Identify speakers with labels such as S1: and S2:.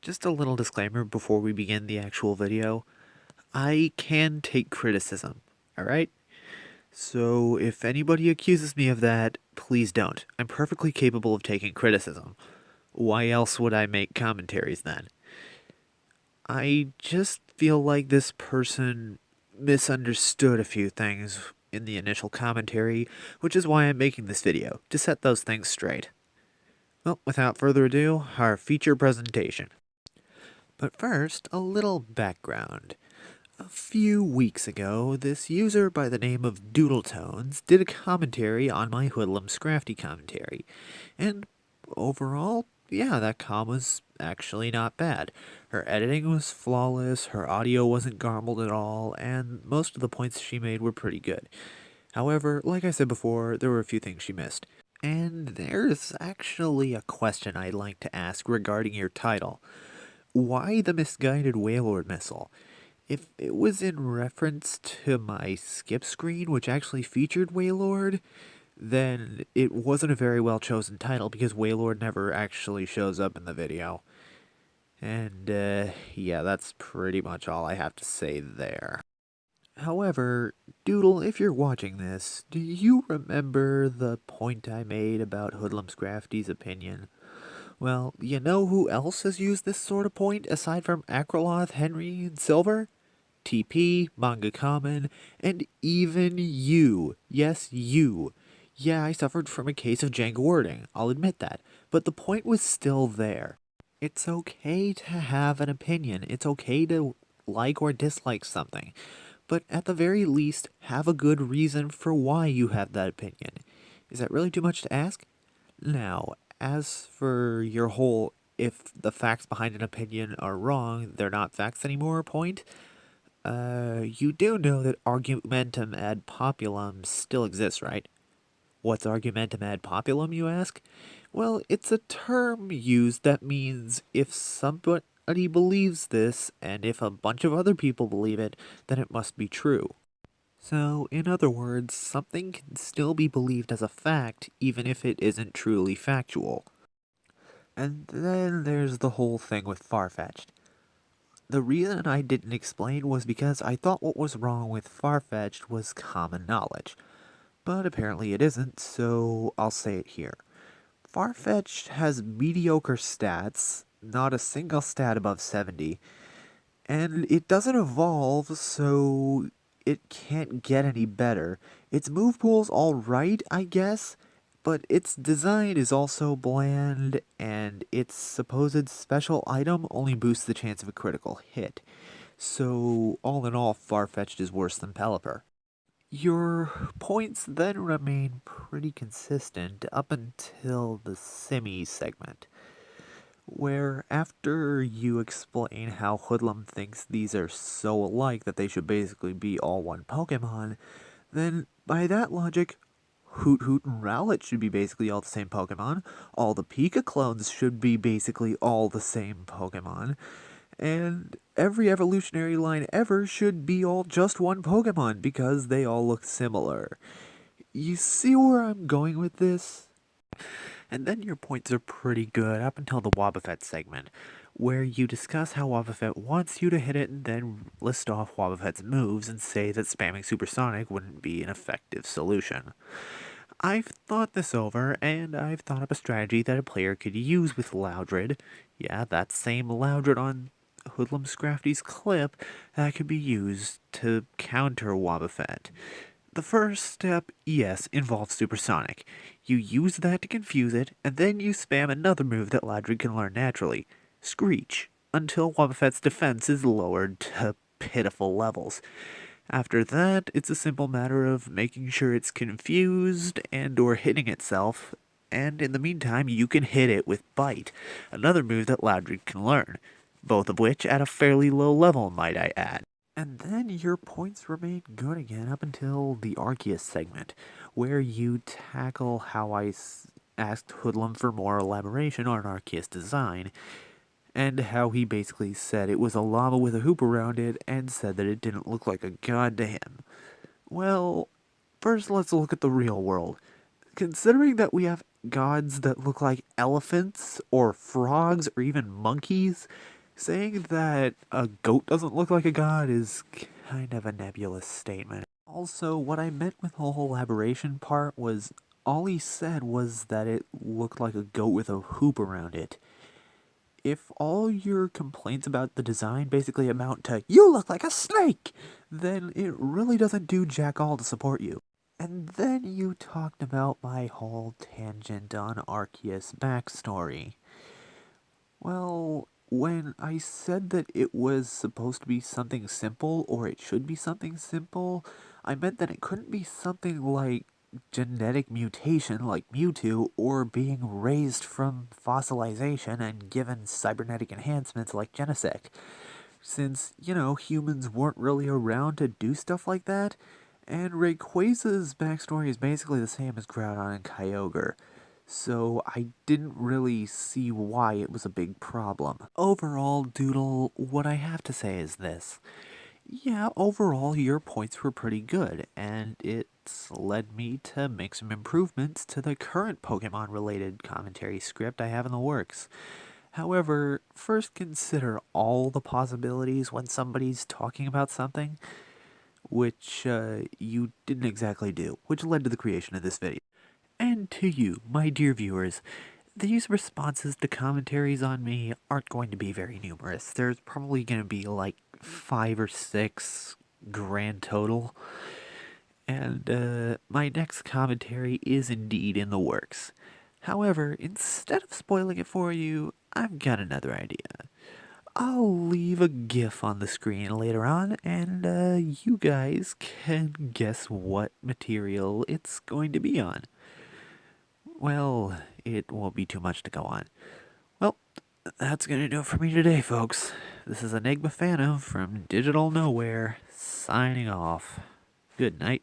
S1: Just a little disclaimer before we begin the actual video. I can take criticism, alright? So if anybody accuses me of that, please don't. I'm perfectly capable of taking criticism. Why else would I make commentaries then? I just feel like this person misunderstood a few things in the initial commentary, which is why I'm making this video, to set those things straight. Well, without further ado, our feature presentation. But first, a little background. A few weeks ago, this user by the name of Doodletones did a commentary on my Hoodlum's Crafty commentary, and overall, yeah, that comm was actually not bad. Her editing was flawless, her audio wasn't garbled at all, and most of the points she made were pretty good. However, like I said before, there were a few things she missed. And there's actually a question I'd like to ask regarding your title. Why the misguided Wailord missile? If it was in reference to my skip screen, which actually featured Wailord, then it wasn't a very well chosen title because Wailord never actually shows up in the video. And, yeah, that's pretty much all I have to say there. However, Doodle, if you're watching this, do you remember the point I made about Hoodlum's Crafty's opinion? Well, you know who else has used this sort of point aside from Acroloth, Henry, and Silver? TP, Manga Common, and even you. Yes, you. Yeah, I suffered from a case of jank wording, I'll admit that, but the point was still there. It's okay to have an opinion, it's okay to like or dislike something, but at the very least, have a good reason for why you have that opinion. Is that really too much to ask? Now, as for your whole if the facts behind an opinion are wrong, they're not facts anymore point, you do know that argumentum ad populum still exists, right? What's argumentum ad populum, you ask? Well, it's a term used that means if somebody believes this, and if a bunch of other people believe it, then it must be true. So, in other words, something can still be believed as a fact, even if it isn't truly factual. And then there's the whole thing with Farfetch'd. The reason I didn't explain was because I thought what was wrong with Farfetch'd was common knowledge. But apparently it isn't, so I'll say it here. Farfetch'd has mediocre stats, not a single stat above 70, and it doesn't evolve, so it can't get any better. Its move pool's alright, I guess, but its design is also bland, and its supposed special item only boosts the chance of a critical hit. So, all in all, Farfetch'd is worse than Pelipper. Your points then remain pretty consistent up until the Simi segment, where after you explain how Hoodlum thinks these are so alike that they should basically be all one Pokemon, then by that logic, Hoot Hoot and Rowlet should be basically all the same Pokemon, all the Pika clones should be basically all the same Pokemon, and every evolutionary line ever should be all just one Pokemon because they all look similar. You see where I'm going with this? And then your points are pretty good up until the Wobbuffet segment, where you discuss how Wobbuffet wants you to hit it and then list off Wobbuffet's moves and say that spamming Supersonic wouldn't be an effective solution. I've thought this over, and I've thought up a strategy that a player could use with Loudred. Yeah, that same Loudred on Hoodlum's Crafty's clip that could be used to counter Wobbuffet. The first step, yes, involves Supersonic. You use that to confuse it, and then you spam another move that Loudred can learn naturally, Screech, until Wobbuffet's defense is lowered to pitiful levels. After that, it's a simple matter of making sure it's confused and or hitting itself, and in the meantime you can hit it with Bite, another move that Loudred can learn, both of which at a fairly low level, might I add. And then your points remain good again up until the Arceus segment, where you tackle how I asked Hoodlum for more elaboration on Arceus design, and how he basically said it was a llama with a hoop around it and said that it didn't look like a god to him. Well, first let's look at the real world. Considering that we have gods that look like elephants or frogs or even monkeys, Saying that a goat doesn't look like a god is kind of a nebulous statement. Also, what I meant with the whole elaboration part was all he said was that it looked like a goat with a hoop around it. If all your complaints about the design basically amount to, you look like a snake, then it really doesn't do jack all to support you. And then you talked about my whole tangent on Arceus' backstory. Well, when I said that it was supposed to be something simple, or it should be something simple, I meant that it couldn't be something like genetic mutation like Mewtwo, or being raised from fossilization and given cybernetic enhancements like Genesect. Since, humans weren't really around to do stuff like that, and Rayquaza's backstory is basically the same as Groudon and Kyogre. So I didn't really see why it was a big problem. Overall, Doodle, what I have to say is this. Yeah, overall your points were pretty good, and it's led me to make some improvements to the current Pokemon-related commentary script I have in the works. However, first consider all the possibilities when somebody's talking about something, which you didn't exactly do, which led to the creation of this video. And to you, my dear viewers, these responses to commentaries on me aren't going to be very numerous. There's probably going to be like 5 or 6 grand total. And my next commentary is indeed in the works. However, instead of spoiling it for you, I've got another idea. I'll leave a GIF on the screen later on, and you guys can guess what material it's going to be on. Well, it won't be too much to go on. Well, that's going to do it for me today, folks. This is Enigma Phantom from Digital Nowhere, signing off. Good night.